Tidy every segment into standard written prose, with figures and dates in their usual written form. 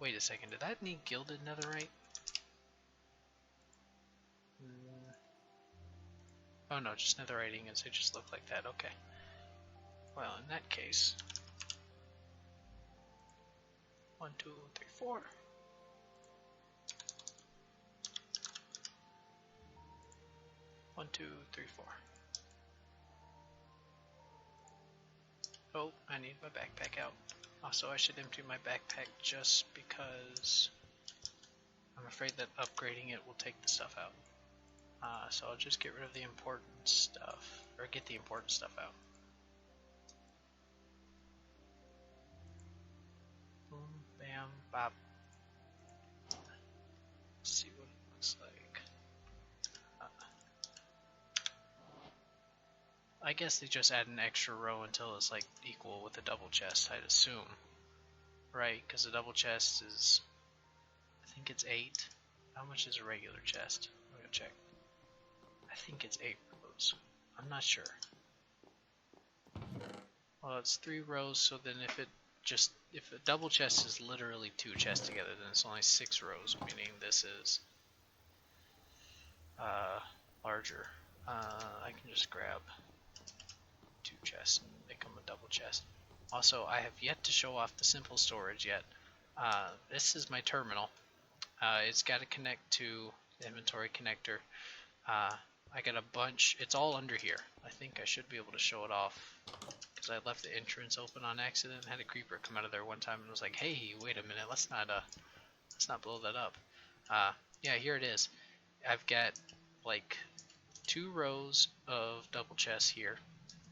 wait a second, did that need gilded netherite? Oh no, just netherite ingots, it just looked like that, okay. Well, in that case, 1, 2, 3, 4. One, two, three, four. Oh, I need my backpack out. Also, I should empty my backpack just because I'm afraid that upgrading it will take the stuff out. So I'll just get rid of the important stuff, or get the important stuff out. Boom, bam, bop. Let's see what it looks like. I guess they just add an extra row until it's like equal with a double chest, I'd assume. Right, because a double chest is, I think it's 8. How much is a regular chest? I'm gonna check. I think it's 8 rows. I'm not sure. Well, it's 3 rows, so then if a double chest is literally 2 chests together, then it's only 6 rows, meaning this is larger. I can just grab 2 chests and make them a double chest. Also, I have yet to show off the simple storage yet. This is my terminal. It's got to connect to the inventory connector. I got a bunch, it's all under here. I think I should be able to show it off because I left the entrance open on accident. I had a creeper come out of there one time and was like, hey, wait a minute, let's not blow that up. Yeah, here it is. I've got like 2 rows of double chests here,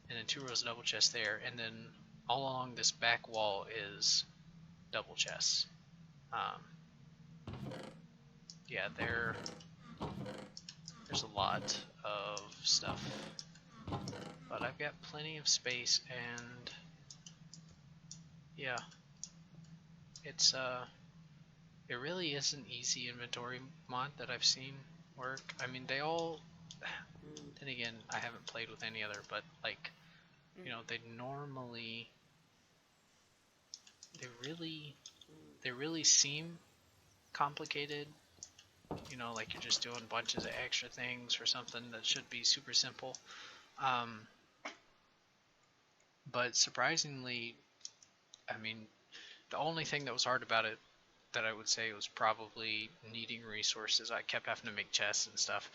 and then 2 rows of double chests there, and then all along this back wall is double chests. Yeah, there's a lot of stuff, but I've got plenty of space, and yeah, it's it really is an easy inventory mod that I've seen work. I mean, they all, then again, I haven't played with any other, but like, you know, they really seem complicated. You know, like you're just doing bunches of extra things for something that should be super simple. But surprisingly, I mean, the only thing that was hard about it that I would say was probably needing resources. I kept having to make chests and stuff,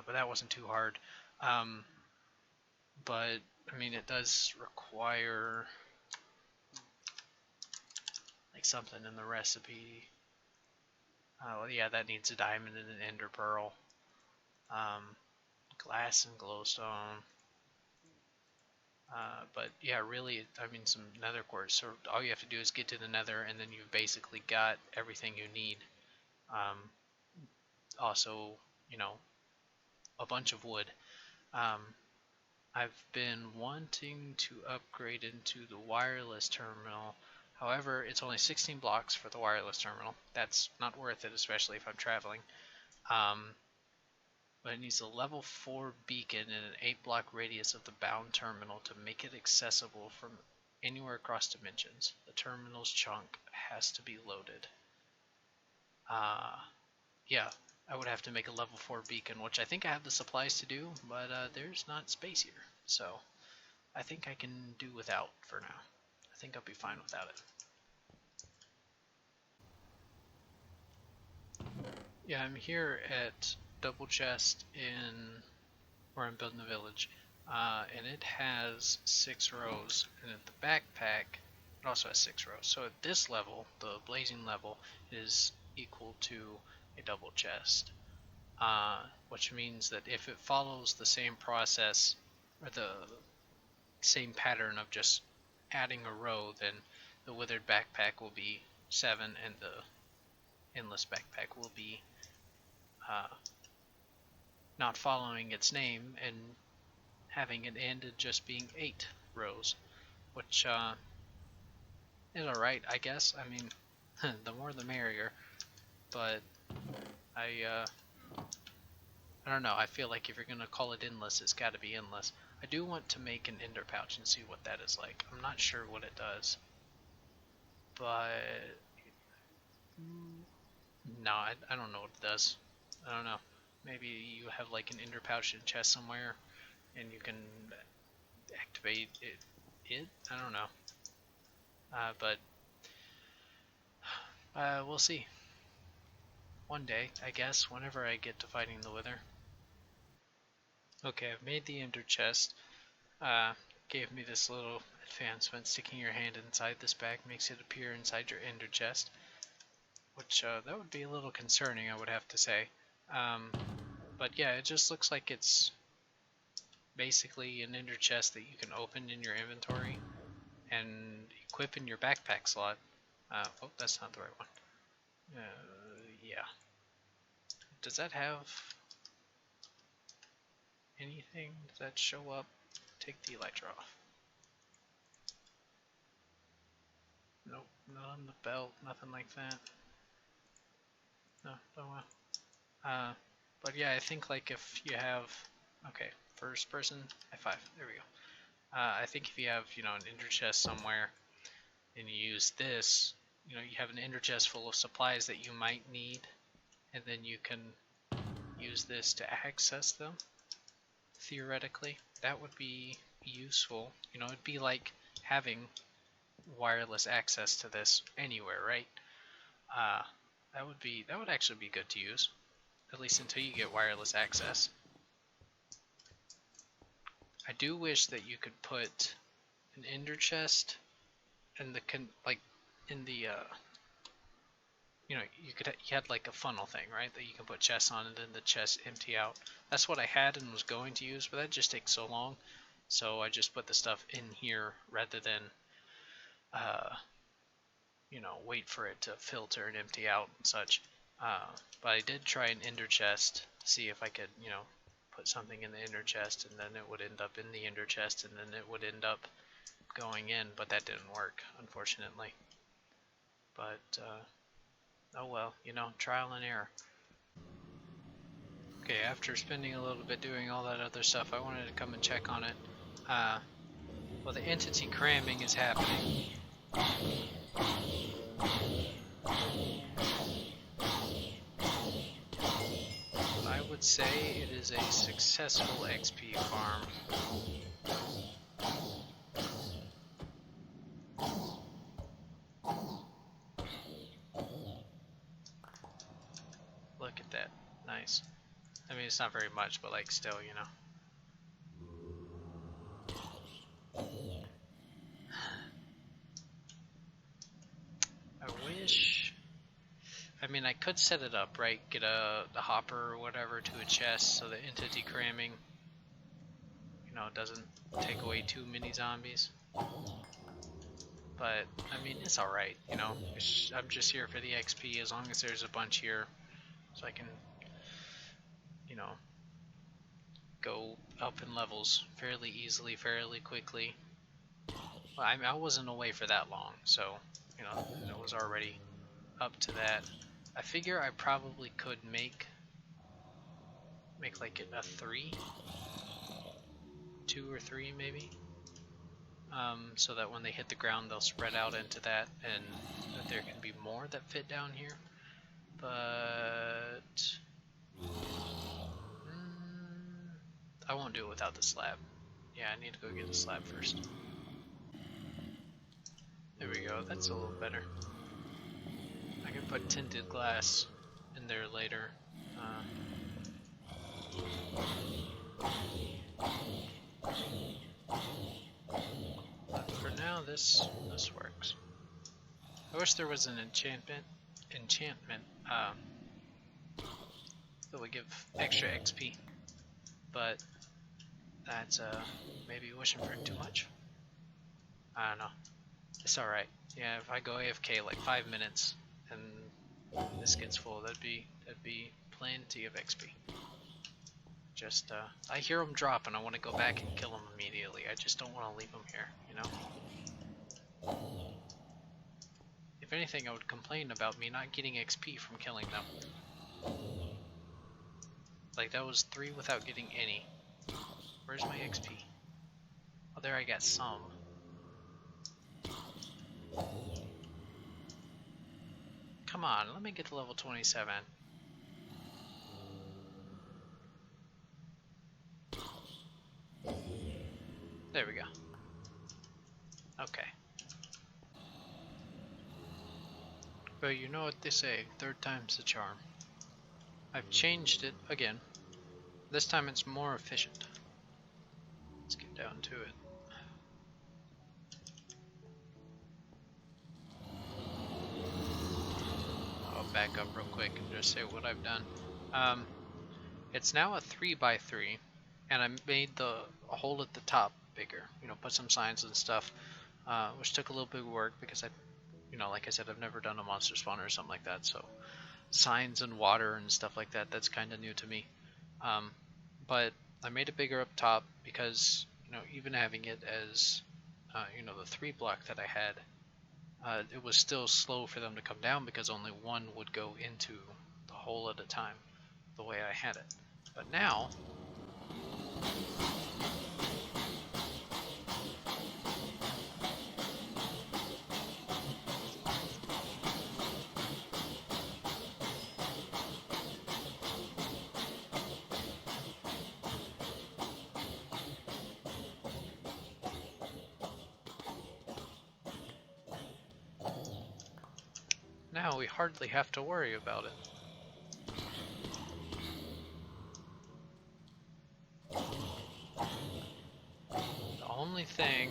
but that wasn't too hard. But, I mean, it does require like something in the recipe. Well, yeah, that needs a diamond and an ender pearl. Glass and glowstone. But yeah, really, I mean, some nether quartz. So all you have to do is get to the nether, and then you've basically got everything you need. Also, you know, a bunch of wood. I've been wanting to upgrade into the wireless terminal. However, it's only 16 blocks for the wireless terminal. That's not worth it, especially if I'm traveling. But it needs a level 4 beacon and an 8-block radius of the bound terminal to make it accessible from anywhere across dimensions. The terminal's chunk has to be loaded. Yeah, I would have to make a level 4 beacon, which I think I have the supplies to do, but there's not space here. So I think I can do without for now. I think I'll be fine without it. Yeah, I'm here at Double Chest in where I'm building the village, and it has 6 rows, and at the backpack it also has 6 rows. So at this level, the blazing level, is equal to a double chest, which means that if it follows the same process or the same pattern of just adding a row, then the withered backpack will be 7 and the endless backpack will be not following its name and having it end at just being 8 rows, which is alright, I guess. I mean, the more the merrier, but I don't know, I feel like if you're gonna call it endless, it's gotta be endless. I do want to make an ender pouch and see what that is like. I'm not sure what it does, but No, I don't know what it does. I don't know. Maybe you have like an ender pouch in chest somewhere, and you can activate it. I don't know. But we'll see. One day, I guess, whenever I get to fighting the Wither. Okay, I've made the ender chest. Gave me this little advancement. Sticking your hand inside this bag makes it appear inside your ender chest. Which, that would be a little concerning, I would have to say. But yeah, it just looks like it's basically an ender chest that you can open in your inventory and equip in your backpack slot. Oh, that's not the right one. Yeah. Does that have anything? Does that show up? Take the elytra off. Nope, not on the belt, nothing like that. No, oh well. But yeah, I think like if you have, okay, first person, F5, there we go. I think if you have, you know, an ender chest somewhere, and you use this, you know, you have an ender chest full of supplies that you might need, and then you can use this to access them, theoretically. That would be useful. You know, it'd be like having wireless access to this anywhere, right? That would actually be good to use, at least until you get wireless access. I do wish that you could put an ender chest in the you know, you had like a funnel thing, right, that you can put chests on and then the chests empty out. That's what I had and was going to use, but that just takes so long. So I just put the stuff in here rather than you know, wait for it to filter and empty out and such. But I did try an ender chest to see if I could, you know, put something in the ender chest and then it would end up in the ender chest and then it would end up going in, but that didn't work, unfortunately. But oh well, you know, trial and error. Okay, after spending a little bit doing all that other stuff, I wanted to come and check on it. Well, the entity cramming is happening. I would say it is a successful XP farm. Look at that. Nice. I mean, it's not very much, but like still, you know. I wish... I mean, I could set it up, right? Get the hopper or whatever to a chest so the entity cramming, you know, doesn't take away too many zombies. But, I mean, it's alright, you know. I'm just here for the XP as long as there's a bunch here so I can, you know, go up in levels fairly easily, fairly quickly. Well, I mean, I wasn't away for that long, so, you know, it was already up to that. I figure I probably could make like a 3, 2 or 3 maybe, so that when they hit the ground they'll spread out into that, and that there can be more that fit down here. But I won't do it without the slab. Yeah, I need to go get a slab first. There we go, that's a little better. I can put tinted glass in there later. But for now, this works. I wish there was an enchantment that would give extra XP, but that's maybe wishing for too much. I don't know. It's alright. Yeah, if I go AFK like 5 minutes and this gets full, that'd be plenty of XP. Just I hear them drop and I want to go back and kill them immediately. I just don't want to leave them here, you know? If anything, I would complain about me not getting XP from killing them. Like, that was 3 without getting any. Where's my XP? Oh, there I got some. come on, let me get to level 27. There we go. Okay. But you know what they say, third time's the charm. I've changed it again. This time it's more efficient. Let's get down to it. I'll back up real quick and just say what I've done. It's now a 3x3, and I made the hole at the top bigger. You know, put some signs and stuff, which took a little bit of work because like I said, I've never done a monster spawner or something like that. So signs and water and stuff like that, that's kind of new to me. But I made it bigger up top because, even having it as, the 3 block that I had, it was still slow for them to come down because only one would go into the hole at a time, the way I had it. But now, we hardly have to worry about it. The only thing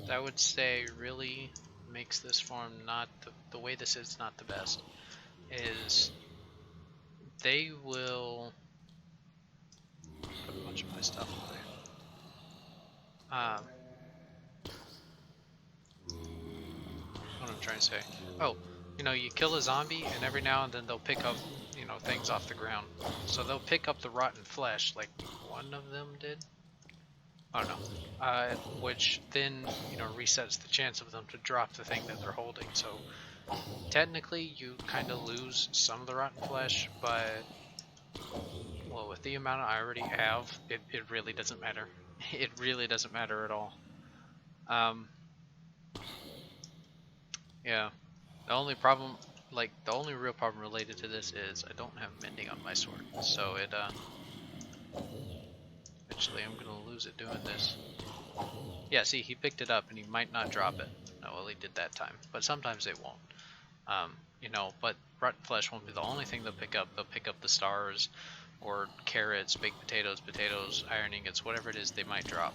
that I would say really makes this farm not the way this is not the best is they will put a bunch of my stuff away. What I'm trying to say. Oh, you kill a zombie and every now and then they'll pick up, things off the ground. So they'll pick up the rotten flesh, like one of them did. I don't know. Which then, resets the chance of them to drop the thing that they're holding. So technically you kind of lose some of the rotten flesh, but well, with the amount I already have, it really doesn't matter. It really doesn't matter at all. Yeah. The only problem, the only real problem related to this is I don't have mending on my sword. So it, eventually I'm gonna lose it doing this. Yeah, see, he picked it up and he might not drop it. No, well, he did that time. But sometimes they won't. But rotten flesh won't be the only thing they'll pick up. They'll pick up the stars, or carrots, baked potatoes, iron ingots, whatever it is they might drop.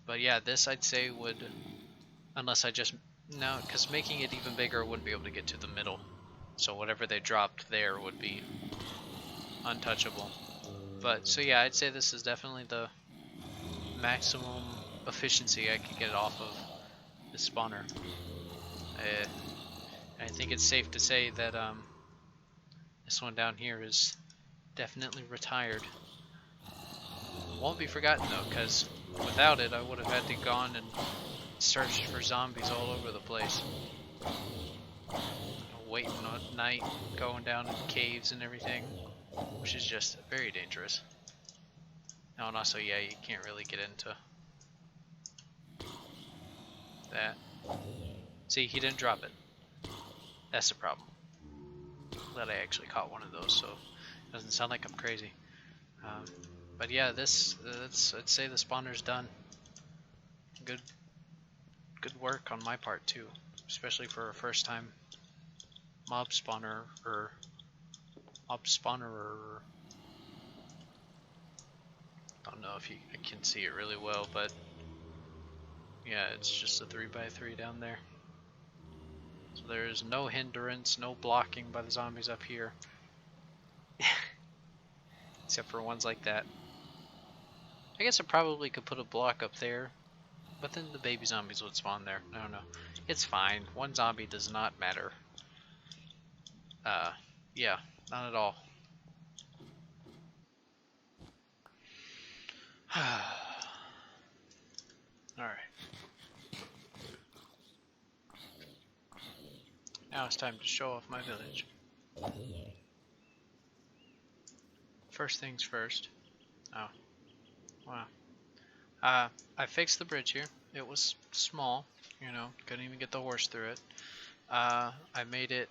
But yeah, this I'd say would, unless I just, no, because making it even bigger wouldn't be able to get to the middle. So whatever they dropped there would be untouchable. But, so yeah, I'd say this is definitely the maximum efficiency I could get off of the spawner. I think it's safe to say that this one down here is definitely retired. Won't be forgotten though, because without it I would have had to gone and searched for zombies all over the place. Waiting at night, going down in caves and everything, which is just very dangerous. Oh, and also, yeah, you can't really get into that. See, he didn't drop it. That's the problem. Glad I actually caught one of those, so it doesn't sound like I'm crazy. But yeah, I'd say the spawner's done. Good work on my part too, especially for a first time mob spawner or mob spawnerer. I don't know if I can see it really well, but yeah, it's just a 3x3 down there. So there's no hindrance, no blocking by the zombies up here. Except for ones like that. I guess I probably could put a block up there, but then the baby zombies would spawn there. I don't know. It's fine. One zombie does not matter. Yeah, not at all. Alright. Now it's time to show off my village. First things first. Oh. Wow. I fixed the bridge here. It was small, couldn't even get the horse through it. I made it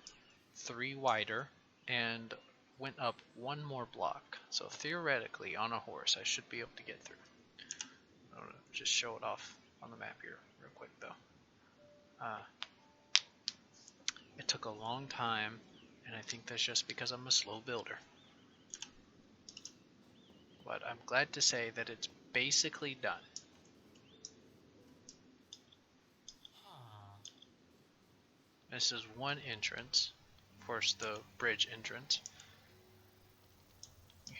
3 wider and went up 1 more block. So theoretically, on a horse, I should be able to get through. I'm gonna just show it off on the map here real quick though. It took a long time, and I think that's just because I'm a slow builder. But I'm glad to say that it's basically done. This is one entrance, of course the bridge entrance.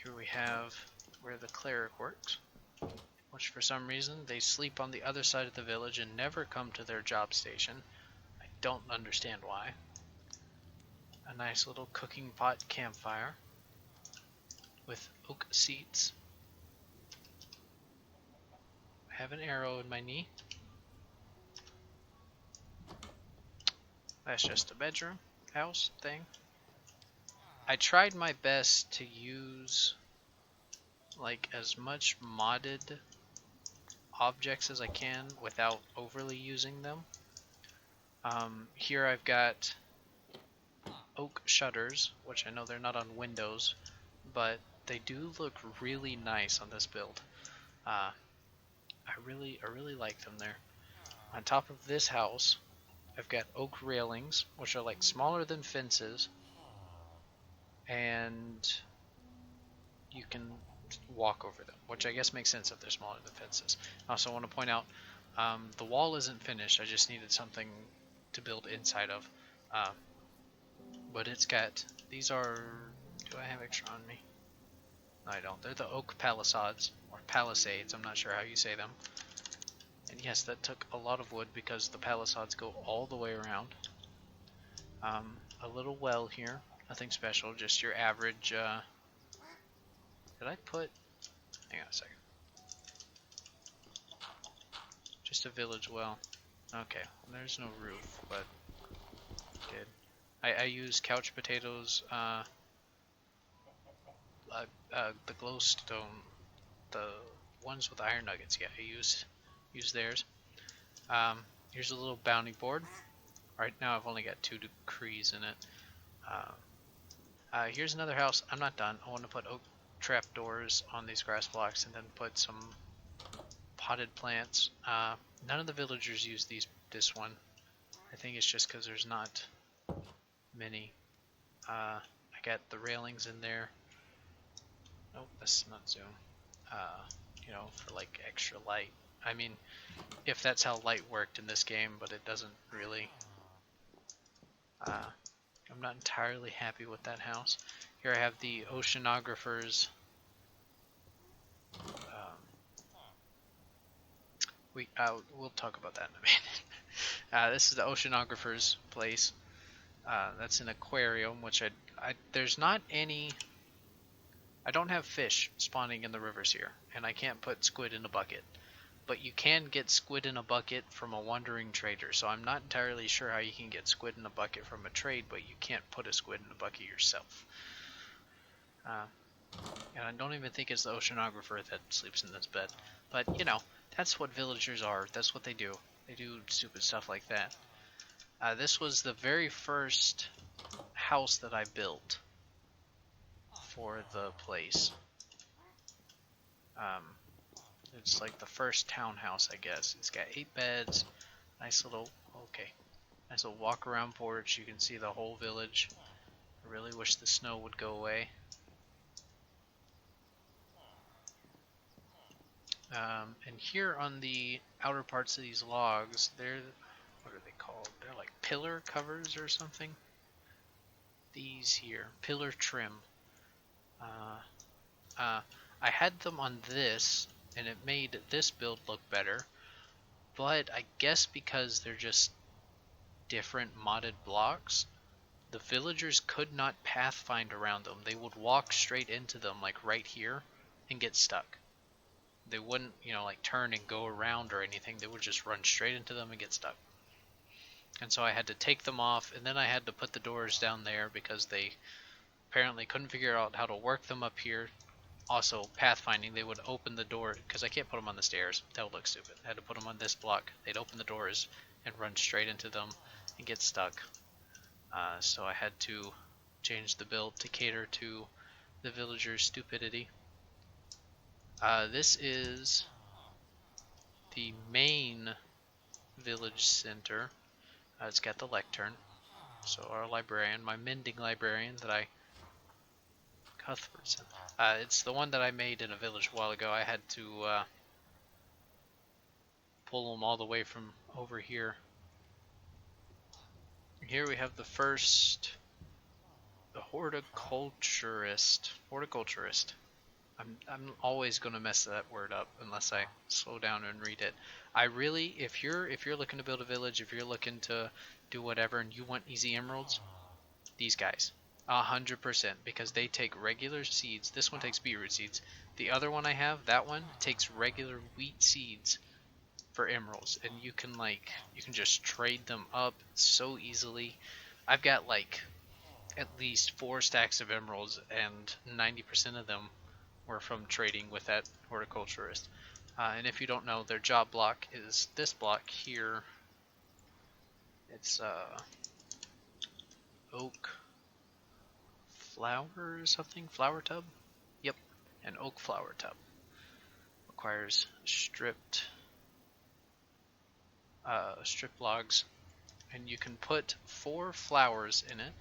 Here we have where the cleric works, which for some reason they sleep on the other side of the village and never come to their job station. I don't understand why. A nice little cooking pot campfire with oak seats. I have an arrow in my knee. That's just a bedroom house thing. I tried my best to use like as much modded objects as I can without overly using them. Here I've got oak shutters, which I know they're not on windows, but they do look really nice on this build. I really like them there. On top of this house, I've got oak railings, which are like smaller than fences, and you can walk over them, which I guess makes sense if they're smaller than fences. I also want to point out the wall isn't finished. I just needed something to build inside of. But it's got, these are, do I have extra on me? No, I don't. They're the oak palisades, or palisades, I'm not sure how you say them. And yes, that took a lot of wood because the palisades go all the way around. A little well here, nothing special, just your average, did I put, hang on a second. Just a village well. Okay, there's no roof, but did. I use couch potatoes, the glowstone, the ones with iron nuggets, yeah, I use theirs. Here's a little bounty board. Right now I've only got 2 decrees in it. Here's another house. I'm not done. I want to put oak trapdoors on these grass blocks and then put some potted plants. None of the villagers use this one. I think it's just because there's not many. I got the railings in there. Nope, that's not zoom. You know, for like extra light. I mean, if that's how light worked in this game, but it doesn't really. I'm not entirely happy with that house. Here I have the oceanographers. We'll talk about that in a minute. This is the oceanographer's place. That's an aquarium, which there's not any. I don't have fish spawning in the rivers here, and I can't put squid in a bucket. But you can get squid in a bucket from a wandering trader, so I'm not entirely sure how you can get squid in a bucket from a trade, but you can't put a squid in a bucket yourself. And I don't even think it's the oceanographer that sleeps in this bed. But, you know, that's what villagers are. That's what they do. They do stupid stuff like that. This was the very first house that I built for the place. It's like the first townhouse, I guess. It's got 8 beds. Nice little walk around porch. You can see the whole village. I really wish the snow would go away. And here on the outer parts of these logs, what are they called? They're like pillar covers or something. These here, pillar trim. I had them on this, and it made this build look better, but I guess because they're just different modded blocks, the villagers could not pathfind around them. They would walk straight into them, like right here, and get stuck. They wouldn't, you know, like turn and go around or anything. They would just run straight into them and get stuck. And so I had to take them off, and then I had to put the doors down there because they apparently couldn't figure out how to work them up here. Also, pathfinding, they would open the door, because I can't put them on the stairs. That would look stupid. I had to put them on this block. They'd open the doors and run straight into them and get stuck. So I had to change the build to cater to the villagers' stupidity. This is the main village center. It's got the lectern. So our librarian, my mending librarian that I... Cuthbertson. It's the one that I made in a village a while ago. I had to pull them all the way from over here. Here we have the first... the horticulturist. Horticulturist. I'm always going to mess that word up unless I slow down and read it. I really, if you're looking to build a village, if you're looking to do whatever and you want easy emeralds, these guys, 100%, because they take regular seeds. This one takes beetroot seeds. The other one I have, that one takes regular wheat seeds for emeralds, and you can just trade them up so easily. I've got like at least 4 stacks of emeralds, and 90% of them were from trading with that horticulturist. And if you don't know, their job block is this block here. It's oak flower or something? Flower tub? Yep, an oak flower tub. Requires stripped logs, and you can put 4 flowers in it.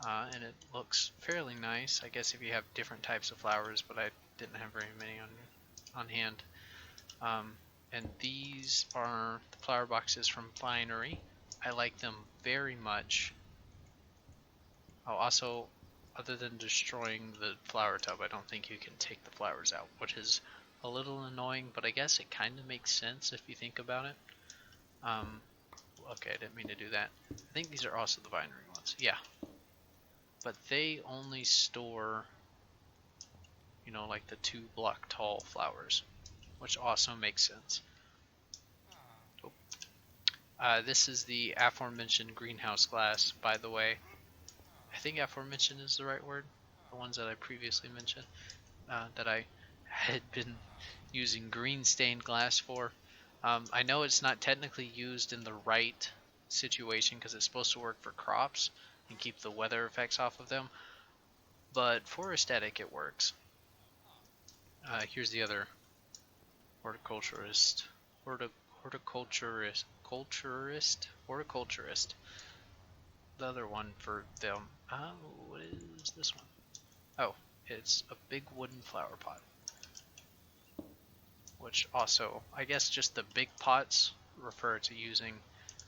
And it looks fairly nice, I guess, if you have different types of flowers, but I didn't have very many on hand. And these are the flower boxes from Finery. I like them very much. Oh, also, other than destroying the flower tub, I don't think you can take the flowers out, which is a little annoying, but I guess it kind of makes sense if you think about it. Okay, I didn't mean to do that. I think these are also the Vinery ones. Yeah. But they only store, like the 2 block tall flowers, which also makes sense. Oh. This is the aforementioned greenhouse glass, by the way. I think aforementioned is the right word. The ones that I previously mentioned, that I had been using green stained glass for. I know it's not technically used in the right situation because it's supposed to work for crops and keep the weather effects off of them, but for aesthetic it works. Here's the other horticulturist. Horticulturist. The other one for them. What is this one? Oh, it's a big wooden flower pot. Which also, I guess just the big pots refer to using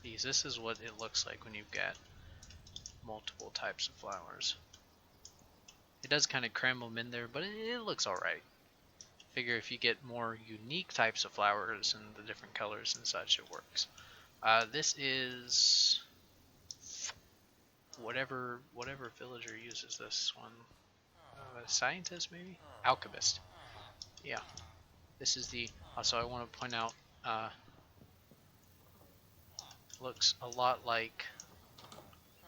these. This is what it looks like when you've got multiple types of flowers. It does kind of cram them in there, but it looks alright. Figure if you get more unique types of flowers and the different colors and such, it works. This is whatever villager uses this one. Scientist, maybe? Alchemist. Yeah. This is the... Also, I want to point out, looks a lot like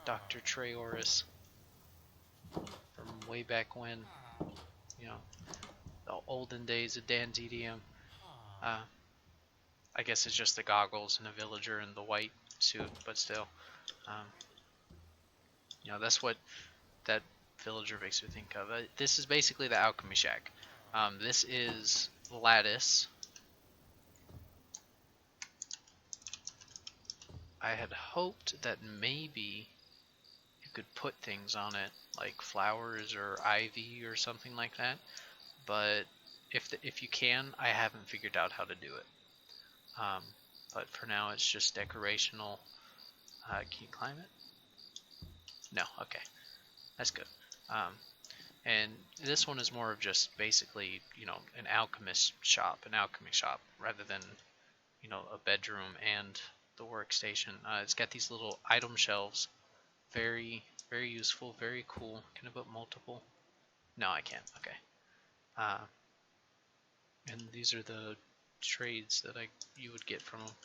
Dr. Treoris from way back when, the olden days of Dan's EDM. I guess it's just the goggles and a villager in the white suit, but still. That's what that villager makes me think of. This is basically the alchemy shack. This is lattice. I had hoped that maybe you could put things on it, like flowers or ivy or something like that. But if you can, I haven't figured out how to do it. But for now, it's just decorational. Can you climb it? No. Okay, that's good. And this one is more of just basically, an alchemy shop, rather than, a bedroom and the workstation. It's got these little item shelves. Very, very useful, very cool. Can I put multiple? No, I can't. Okay. And these are the trades that you would get from them,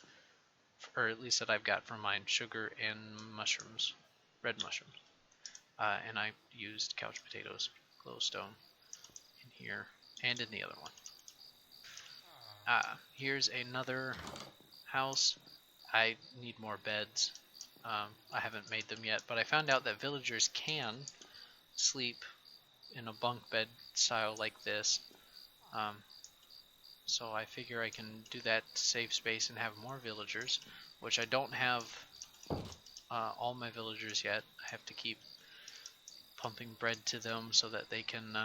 or at least that I've got from mine: sugar and mushrooms, red mushrooms. And I used couch potatoes, glowstone in here and in the other one. Here's another house. I need more beds. I haven't made them yet, but I found out that villagers can sleep in a bunk bed style like this. Um, so I figure I can do that to save space and have more villagers, which I don't have all my villagers yet. I have to keep pumping bread to them so that they can,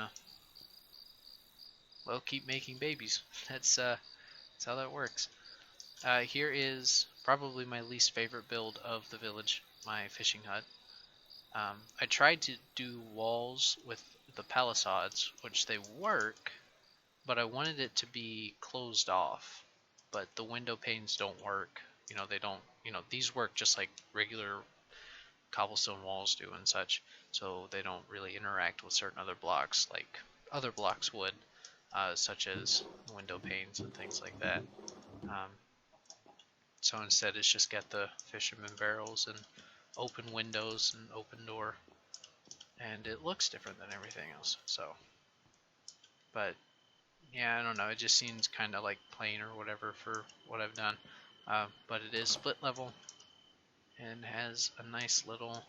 well, keep making babies. That's how that works. Here is probably my least favorite build of the village, my fishing hut. I tried to do walls with the palisades, which they work, but I wanted it to be closed off. But the window panes don't work. They don't, these work just like regular cobblestone walls do and such. So they don't really interact with certain other blocks like other blocks would, such as window panes and things like that. Um, so instead it's just got the fisherman barrels and open windows and open door. And it looks different than everything else. So, but yeah, I don't know. It just seems kind of like plain or whatever for what I've done. But it is split level and has a nice little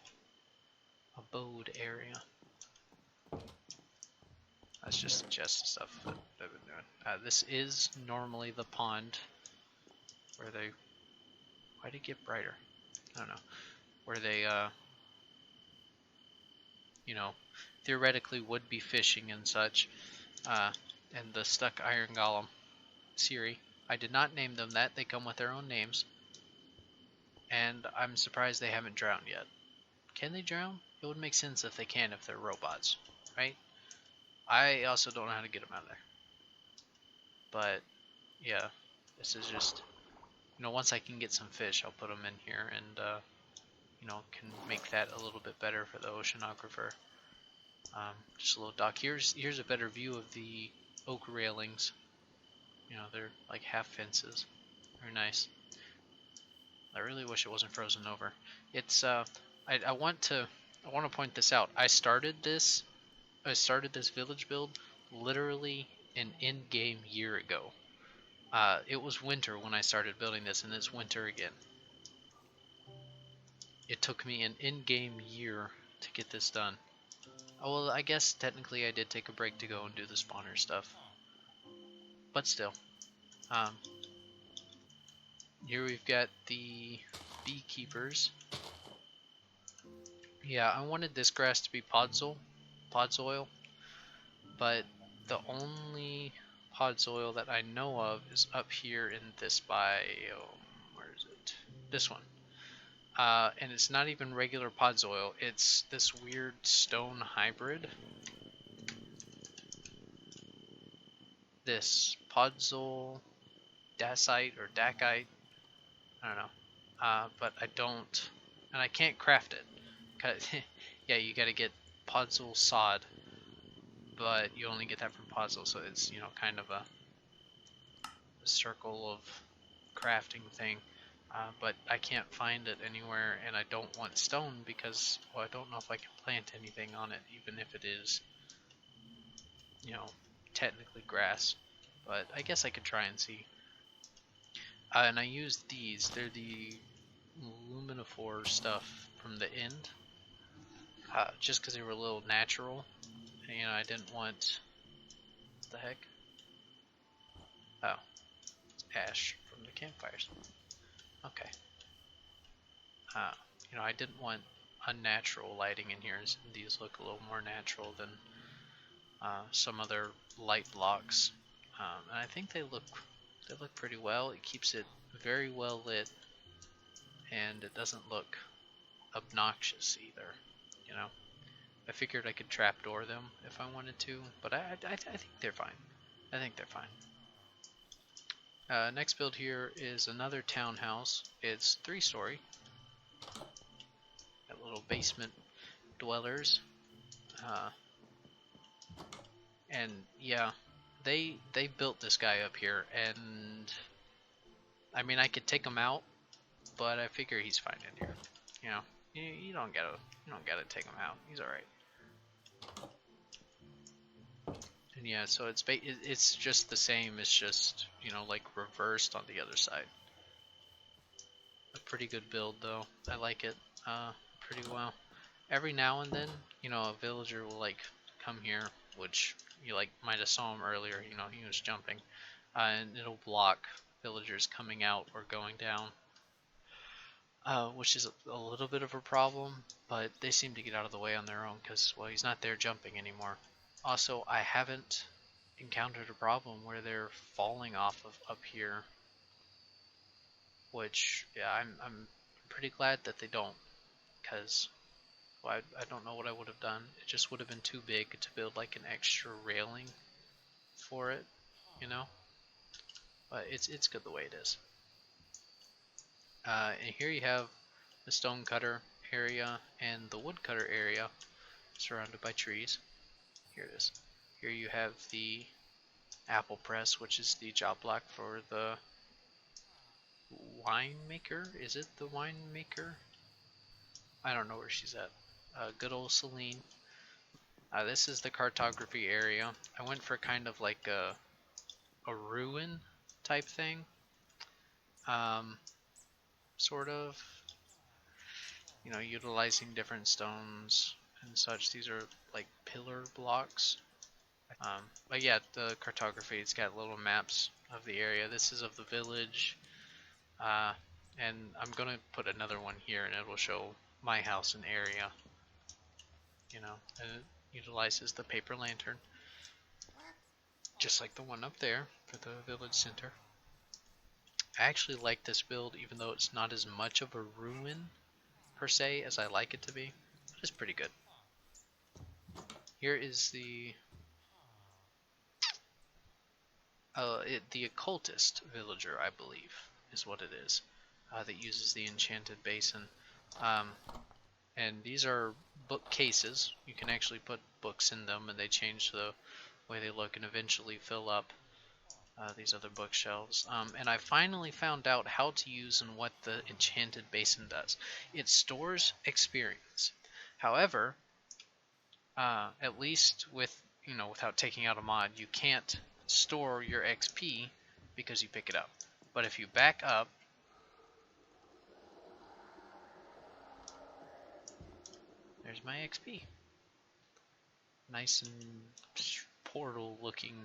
abode area. That's just the chest of stuff that I've been doing. This is normally the pond where they... Why did it get brighter? I don't know. Where they, theoretically would be fishing and such. And the stuck iron golem, Siri. I did not name them that. They come with their own names. And I'm surprised they haven't drowned yet. Can they drown? It would make sense if they can, if they're robots, right? I also don't know how to get them out of there. But, yeah, this is just, once I can get some fish, I'll put them in here and, can make that a little bit better for the oceanographer. Just a little dock. Here's a better view of the oak railings. They're like half fences. Very nice. I really wish it wasn't frozen over. It's I want to point this out. I started this village build literally an in-game year ago. It was winter when I started building this, and it's winter again. It took me an in-game year to get this done. Oh, well, I guess technically I did take a break to go and do the spawner stuff. But still. Here we've got the beekeepers. Yeah, I wanted this grass to be podzol, but the only podzol that I know of is up here in this biome. Where is it? This one. And it's not even regular podzol. It's this weird stone hybrid. This podzol dacite or dacite. I don't know. But I don't, and I can't craft it. Yeah, you gotta get podzol sod, but you only get that from podzol, so it's, kind of a circle of crafting thing. But I can't find it anywhere, and I don't want stone because, well, I don't know if I can plant anything on it, even if it is, technically grass. But I guess I could try and see. And I used these. They're the luminophore stuff from the end. Just because they were a little natural. And, I didn't want... What the heck? Oh. It's ash from the campfires. Okay. I didn't want unnatural lighting in here. These look a little more natural than some other light blocks. And I think they look pretty well. It keeps it very well lit, and it doesn't look obnoxious either. I figured I could trapdoor them if I wanted to, but I think they're fine. I think they're fine. Next build here is another townhouse. It's 3-story. Got little basement dwellers. And yeah, they built this guy up here, and I mean, I could take him out, but I figure he's fine in here. You don't gotta take him out. He's all right. And yeah, so it's just the same. It's just like reversed on the other side. pretty good build though. I like it pretty well. Every now and then, you know, a villager will like come here, which you like might have saw him earlier. You know, he was jumping, and it'll block villagers coming out or going down, which is a little bit of a problem. But they seem to get out of the way on their own because, well, he's not there jumping anymore. Also, I haven't encountered a problem where they're falling off of up here, which yeah, I'm pretty glad that they don't, because well, I don't know what I would have done. It just would have been too big to build like an extra railing for it, you know. But it's good the way it is. And here you have the stone cutter area and the wood cutter area surrounded by trees. Here it is. Here you have the apple press, which is the job block for the wine maker. Is it the wine maker? I don't know where she's at. Good old Celine. This is the cartography area. I went for kind of like a ruin type thing. Sort of, you know, utilizing different stones and such. These are like pillar blocks. But yeah, the cartography, it's got little maps of the area. This is of the village. And I'm going to put another one here and it will show my house and area. You know, and it utilizes the paper lantern. Just like the one up there for the village center. I actually like this build even though it's not as much of a ruin per se as I like it to be. It's pretty good. Here is the the occultist villager, I believe, is what it is, that uses the enchanted basin. And these are bookcases. You can actually put books in them and they change the way they look and eventually fill up these other bookshelves. And I finally found out how to use and what the enchanted basin does. It stores experience. However, at least with, you know, without taking out a mod, you can't store your XP because you pick it up. But if you back up, there's my XP. Nice and portal looking.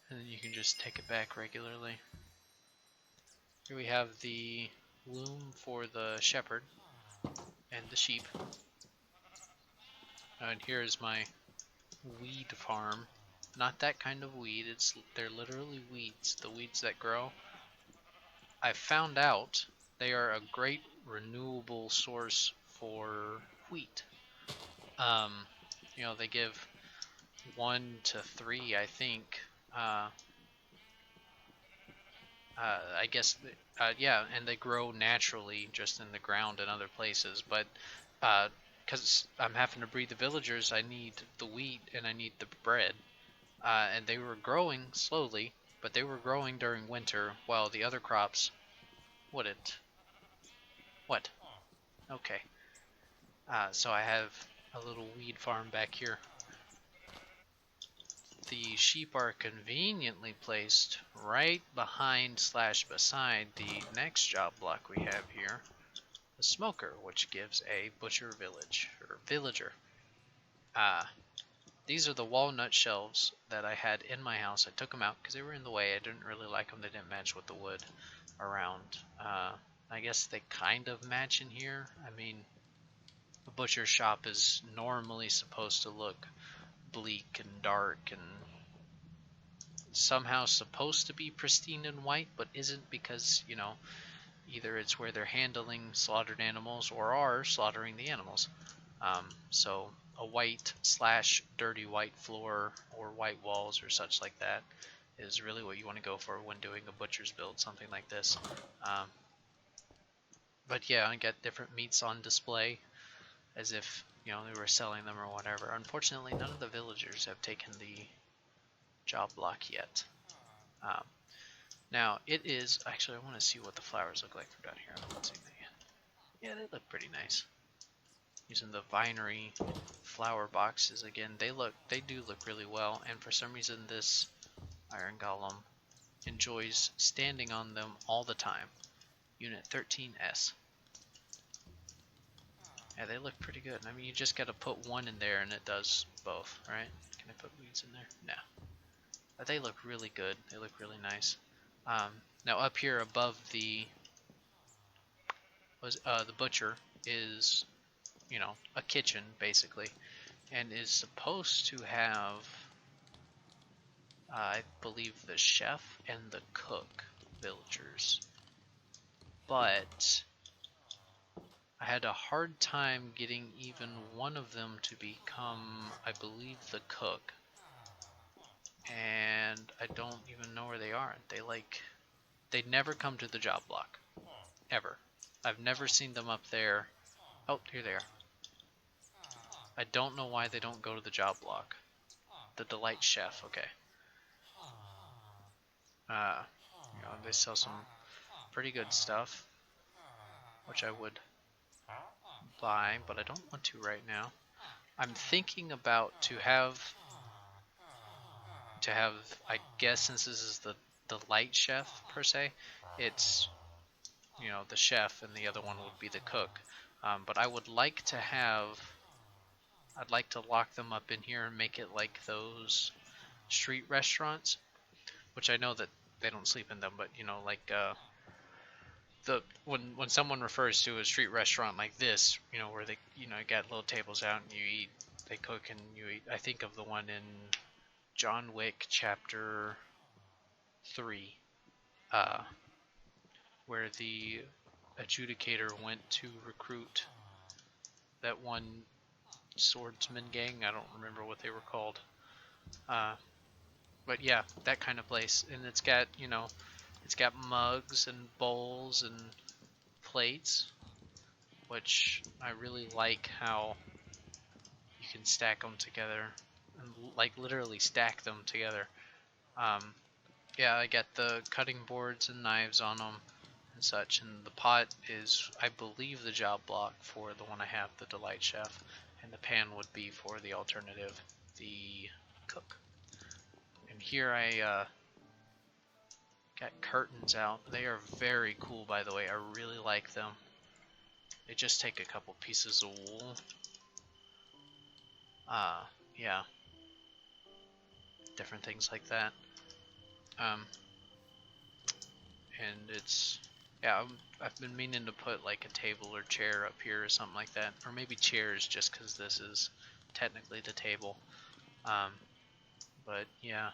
And then you can just take it back regularly. Here we have the loom for the shepherd and the sheep. And here is my weed farm. Not that kind of weed, they're literally weeds, the weeds that grow. I found out they are a great renewable source for wheat. You know, they give 1 to 3, I think. I guess, yeah, and they grow naturally just in the ground and other places, but because I'm having to breed the villagers, I need the wheat and I need the bread. And they were growing slowly, but they were growing during winter while the other crops wouldn't. What? Okay. So I have a little weed farm back here. The sheep are conveniently placed right behind / beside the next job block we have here, the smoker, which gives a butcher village, or villager. These are the walnut shelves that I had in my house. I took them out because they were in the way. I didn't really like them. They didn't match with the wood around. I guess they kind of match in here. I mean, a butcher shop is normally supposed to look bleak and dark and somehow supposed to be pristine and white, but isn't because, you know, either it's where they're handling slaughtered animals or are slaughtering the animals. So a white / dirty white floor or white walls or such like that is really what you want to go for when doing a butcher's build, something like this. But yeah, I get different meats on display as if, you know, they were selling them or whatever. Unfortunately, none of the villagers have taken the job block yet. Now it is actually, I want to see what the flowers look like from down here. Let's see. Yeah, they look pretty nice. Using the vinery flower boxes again, they do look really well. And for some reason, this iron golem enjoys standing on them all the time. Unit 13S. Yeah, they look pretty good. I mean, you just gotta put one in there and it does both, right? Can I put weeds in there? No. But they look really good. They look really nice. Now up here above the butcher is, you know, a kitchen basically, and is supposed to have, I believe, the chef and the cook villagers. But I had a hard time getting even one of them to become, I believe, the cook. And I don't even know where they are. They never come to the job block. Ever. I've never seen them up there. Oh, here they are. I don't know why they don't go to the job block. The Delight Chef, okay. You know, they sell some pretty good stuff, which I would buy, but I don't want to right now. I'm thinking about to have, I guess since this is the Delight Chef per se, it's, you know, the chef and the other one would be the cook. But I would like to have, I'd like to lock them up in here and make it like those street restaurants, which I know that they don't sleep in them, but you know, like when someone refers to a street restaurant like this, you know, where they, you know, got little tables out and you eat, they cook and you eat. I think of the one in John Wick Chapter 3, where the adjudicator went to recruit that one swordsman gang. I don't remember what they were called. But yeah, that kind of place. And it's got, you know, it's got mugs and bowls and plates, which I really like how you can stack them together and like literally stack them together. Yeah, I got the cutting boards and knives on them and such, and the pot is, I believe, the job block for the one I have, the Delight Chef, and the pan would be for the alternative, the cook. And here I got curtains out. They are very cool, by the way. I really like them. They just take a couple pieces of wool. Yeah. Different things like that. And it's, yeah, I've been meaning to put like a table or chair up here or something like that. Or maybe chairs, just because this is technically the table. But yeah.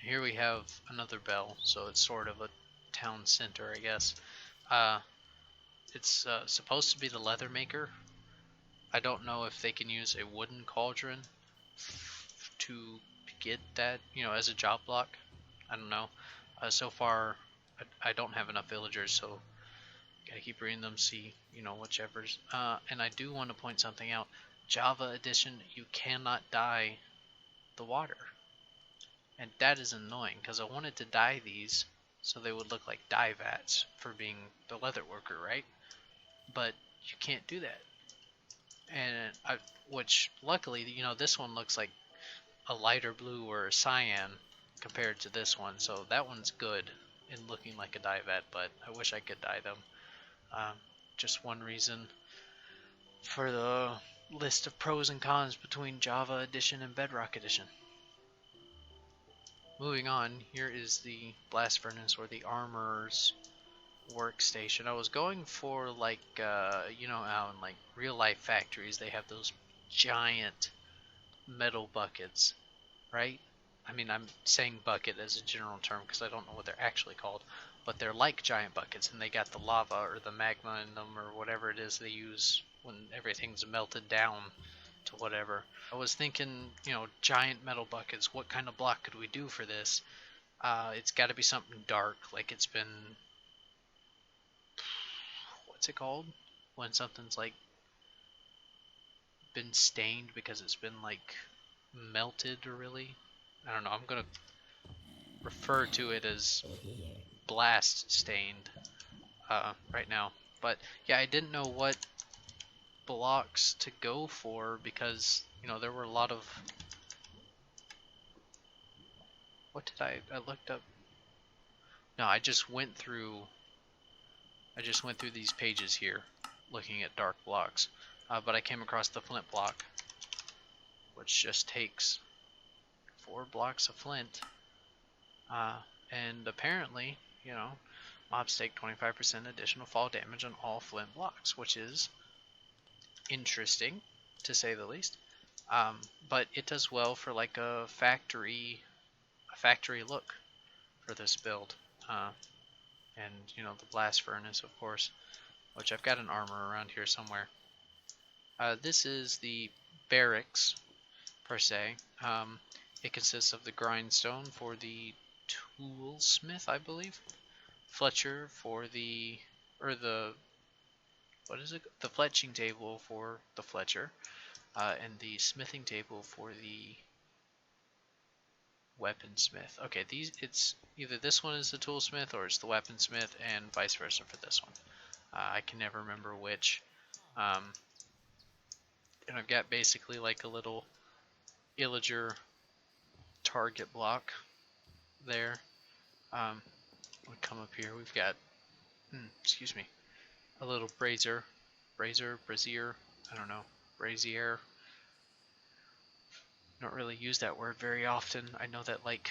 Here we have another bell, so it's sort of a town center, I guess. It's supposed to be the leather maker. I don't know if they can use a wooden cauldron to get that, you know, as a job block. I don't know. So far, I don't have enough villagers, so gotta keep breeding them, see, you know, whichever's. And I do want to point something out. Java Edition, you cannot dye the water. And that is annoying, because I wanted to dye these so they would look like dye vats for being the leather worker, right? But you can't do that. And which luckily, you know, this one looks like a lighter blue or a cyan compared to this one, so that one's good in looking like a dye vat, but I wish I could dye them. Just one reason for the list of pros and cons between Java Edition and Bedrock Edition. Moving on, here is the blast furnace or the armorer's workstation. I was going for like, you know, out in like real life factories, they have those giant metal buckets, right? I mean, I'm saying bucket as a general term because I don't know what they're actually called, but they're like giant buckets, and they got the lava or the magma in them or whatever it is they use when everything's melted down to whatever. I was thinking, you know, giant metal buckets, what kind of block could we do for this? It's got to be something dark, like it's been, what's it called? When something's like been stained because it's been like melted or really. I don't know, I'm gonna refer to it as blast stained right now. But yeah, I didn't know what blocks to go for because, you know, there were a lot of, what did I looked up? No, I just went through I just went through these pages here looking at dark blocks, but I came across the flint block, which just takes 4 blocks of flint, and apparently, you know, mobs take 25% additional fall damage on all flint blocks, which is interesting, to say the least. But it does well for like a factory look for this build. And you know, the blast furnace, of course, which I've got an armor around here somewhere. This is the barracks per se. It consists of the grindstone for the toolsmith, I believe. Fletcher for the, or the, what is it? The fletching table for the Fletcher, and the smithing table for the weaponsmith. Okay, it's either this one is the toolsmith or it's the weaponsmith, and vice versa for this one. I can never remember which. And I've got basically like a little illager target block there. We come up here, we've got, excuse me, a little brazier, I don't know, brazier. Don't really use that word very often. I know that, like,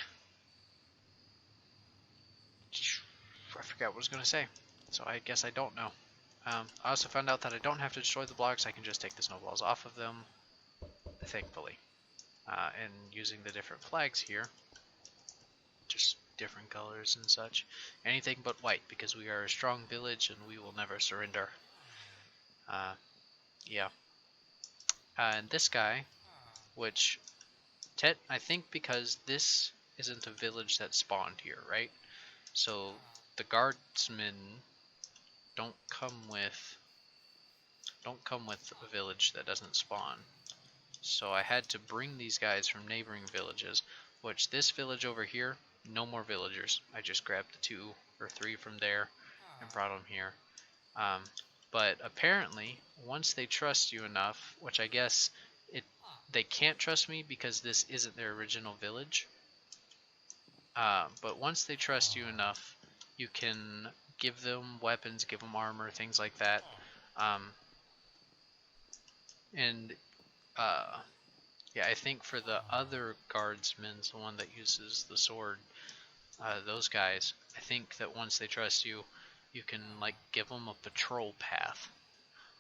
I forgot what I was going to say, so I guess I don't know. I also found out that I don't have to destroy the blocks, I can just take the snowballs off of them, thankfully. And using the different flags here, just different colors and such. Anything but white, because we are a strong village and we will never surrender. Yeah. And this guy, which, I think because this isn't a village that spawned here, right? So the guardsmen don't come with a village that doesn't spawn. So I had to bring these guys from neighboring villages, which this village over here, no more villagers. I just grabbed the 2 or 3 from there and brought them here. But apparently, once they trust you enough, which I guess they can't trust me because this isn't their original village. But once they trust you enough, you can give them weapons, give them armor, things like that. Yeah, I think for the other guardsmen, the one that uses the sword, those guys, I think that once they trust you, you can like give them a patrol path.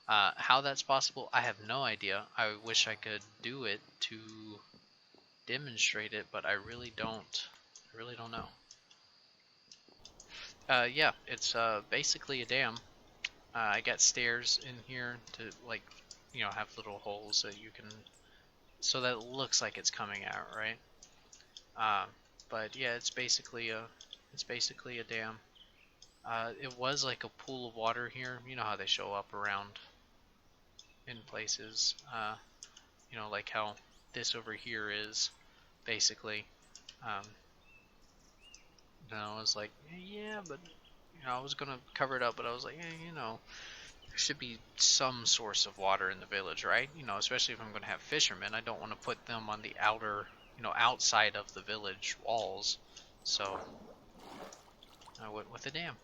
How that's possible, I have no idea. I wish I could do it to demonstrate it, but I really don't. I really don't know. Yeah, it's basically a dam. I got stairs in here to, like, you know, have little holes that you can, so that it looks like it's coming out, right? But yeah, it's basically a dam. It was like a pool of water here. You know how they show up around in places. You know, like how this over here is, basically. You know, I was like, yeah, but you know, I was gonna cover it up, but I was like, you know, there should be some source of water in the village, right? You know, especially if I'm gonna have fishermen, I don't want to put them on the outer, you know, outside of the village walls. So I went with a dam.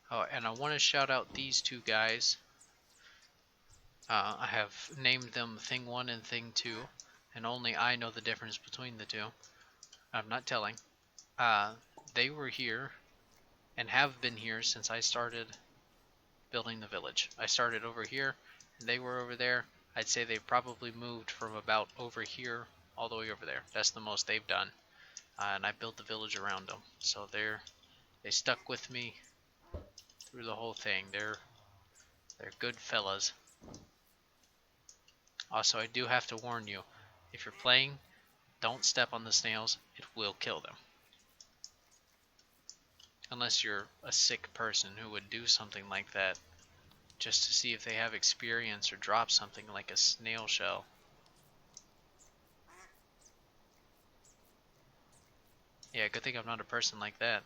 Oh, and I want to shout out these 2 guys. I have named them Thing 1 and Thing 2, and only I know the difference between the 2. I'm not telling. They were here and have been here since I started building the village. I started over here and they were over there. I'd say they've probably moved from about over here all the way over there. That's the most they've done. And I built the village around them. So they stuck with me through the whole thing. They're good fellas. Also, I do have to warn you, if you're playing, don't step on the snails. It will kill them. Unless you're a sick person who would do something like that just to see if they have experience or drop something like a snail shell. Yeah, good thing I'm not a person like that.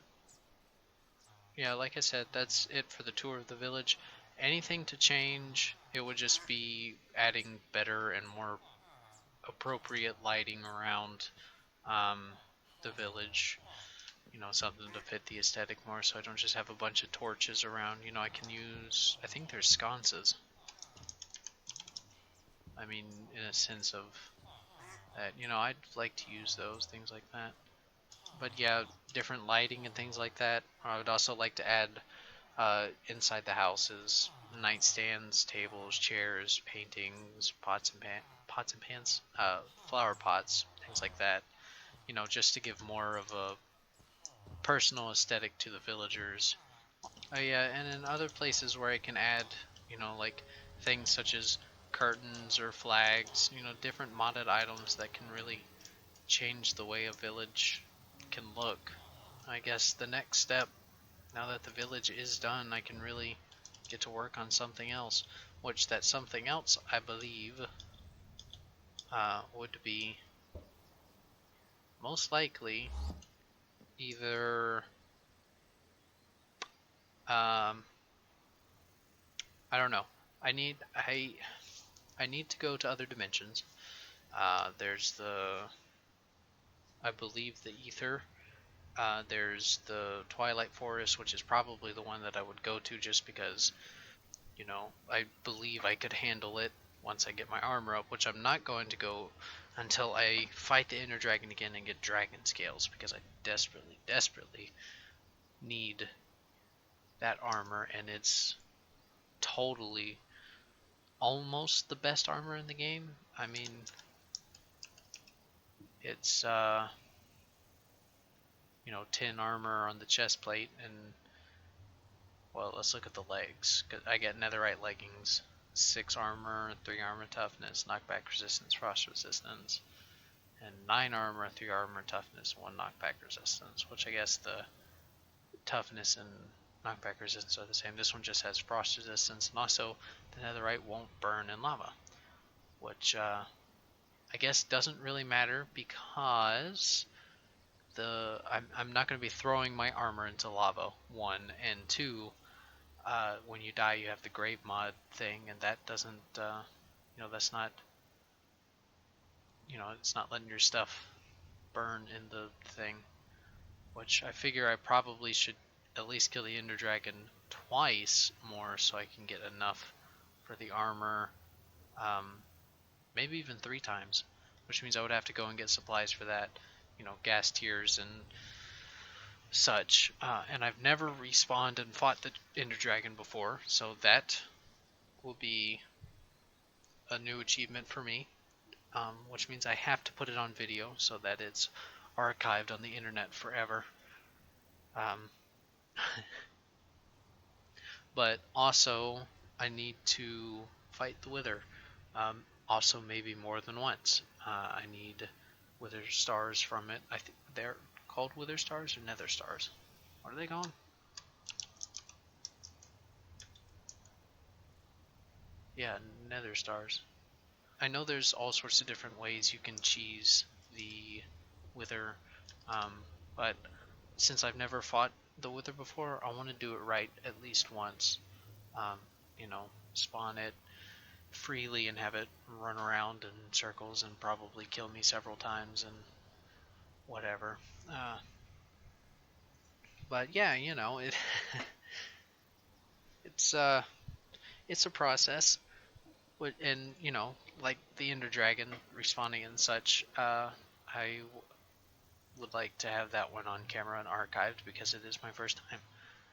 Yeah, like I said, that's it for the tour of the village. Anything to change, it would just be adding better and more appropriate lighting around the village. you know, something to fit the aesthetic more, so I don't just have a bunch of torches around. You know, I can use, I think there's sconces. I mean, in a sense of that, you know, I'd like to use those, things like that. But yeah, different lighting and things like that. I would also like to add inside the houses, nightstands, tables, chairs, paintings, pots and pans, flower pots, things like that. You know, just to give more of a personal aesthetic to the villagers. Oh yeah, and in other places where I can add, you know, like things such as curtains or flags, you know, different modded items that can really change the way a village can look. I guess the next step, now that the village is done, I can really get to work on something else, which that something else, I believe, would be most likely either, um, I don't know. I need I need to go to other dimensions. There's I believe the Ether. There's the Twilight Forest, which is probably the one that I would go to just because, you know, I believe I could handle it once I get my armor up, which I'm not going to go until I fight the Ender Dragon again and get Dragon Scales, because I desperately, desperately need that armor, and it's totally almost the best armor in the game. I mean, it's, you know, 10 armor on the chest plate, and, well, let's look at the legs. I get netherite leggings, 6 armor, 3 armor toughness, knockback resistance, frost resistance, and 9 armor, 3 armor toughness, 1 knockback resistance, which I guess the toughness and knockback resistance are the same. This one just has frost resistance, and also the netherite won't burn in lava, which I guess doesn't really matter because I'm not going to be throwing my armor into lava, 1, and 2, when you die you have the grave mod thing, and that doesn't, you know, that's not, you know, it's not letting your stuff burn in the thing, which I figure I probably should at least kill the Ender Dragon twice more so I can get enough for the armor, um, maybe even 3 times, which means I would have to go and get supplies for that, you know, gas tiers and such, and I've never respawned and fought the Ender Dragon before, so that will be a new achievement for me, which means I have to put it on video so that it's archived on the internet forever. Um, but also, I need to fight the Wither. Also, maybe more than once. I need Wither Stars from it. I think they're called Wither Stars or Nether Stars. What are they called? Yeah, Nether Stars. I know there's all sorts of different ways you can cheese the Wither, um, but since I've never fought the Wither before, I want to do it right at least once. Um, you know, spawn it freely and have it run around in circles and probably kill me several times and whatever. But yeah, you know, it's it's a process. And you know, like the Ender Dragon respawning and such, I would like to have that one on camera and archived because it is my first time.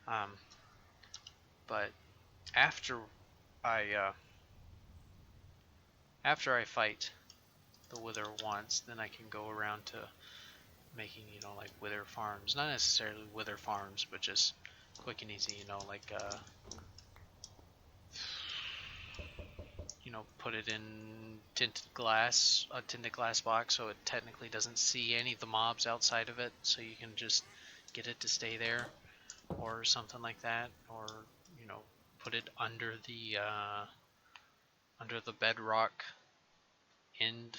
Um, but after I fight the Wither once, then I can go around to making, you know, like Wither farms. Not necessarily Wither farms, but just quick and easy, you know, like you know, put it in a tinted glass box, so it technically doesn't see any of the mobs outside of it, so you can just get it to stay there, or something like that, or, you know, put it under the bedrock end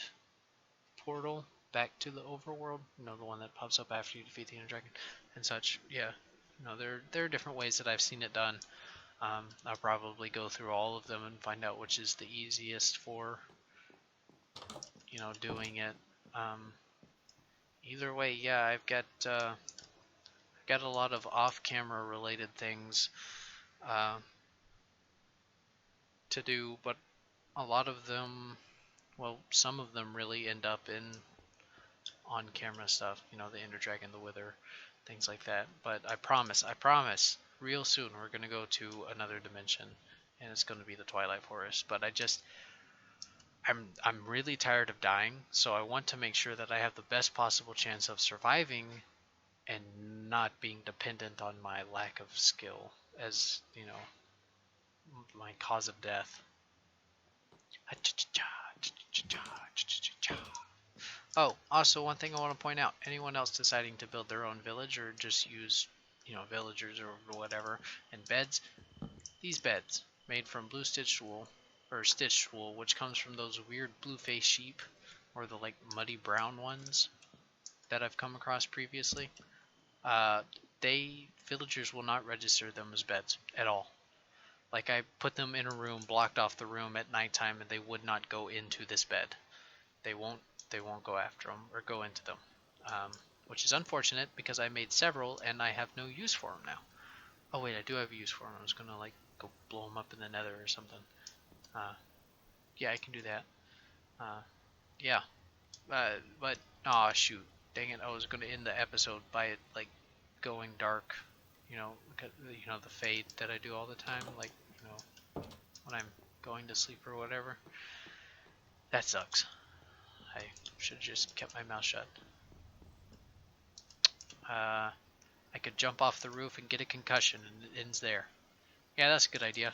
portal back to the overworld, you know, the one that pops up after you defeat the Ender Dragon and such. Yeah, you know, there are different ways that I've seen it done. I'll probably go through all of them and find out which is the easiest for, you know, doing it. Either way, yeah, I've got get a lot of off-camera related things to do, but a lot of them, well, some of them really end up in on-camera stuff, you know, the Ender Dragon, the Wither, things like that. But I promise, real soon we're going to go to another dimension, and it's going to be the Twilight Forest. But I'm really tired of dying, so I want to make sure that I have the best possible chance of surviving and not being dependent on my lack of skill as, you know, my cause of death. Oh, also one thing I want to point out, anyone else deciding to build their own village or just use, you know, villagers or whatever, and beds, these beds made from blue stitched wool, or stitched wool, which comes from those weird blue face sheep, or the like muddy brown ones that I've come across previously, villagers will not register them as beds at all. Like, I put them in a room, blocked off the room at nighttime, and they would not go into this bed. They won't go after them or go into them, which is unfortunate because I made several and I have no use for them now. Oh wait, I do have a use for them. I was gonna like go blow them up in the Nether or something. Yeah, I can do that. Yeah, but aw, shoot, dang it! I was gonna end the episode by it like going dark. You know, the fade that I do all the time, like, you know, when I'm going to sleep or whatever. That sucks. I should have just kept my mouth shut. I could jump off the roof and get a concussion and it ends there. Yeah, that's a good idea.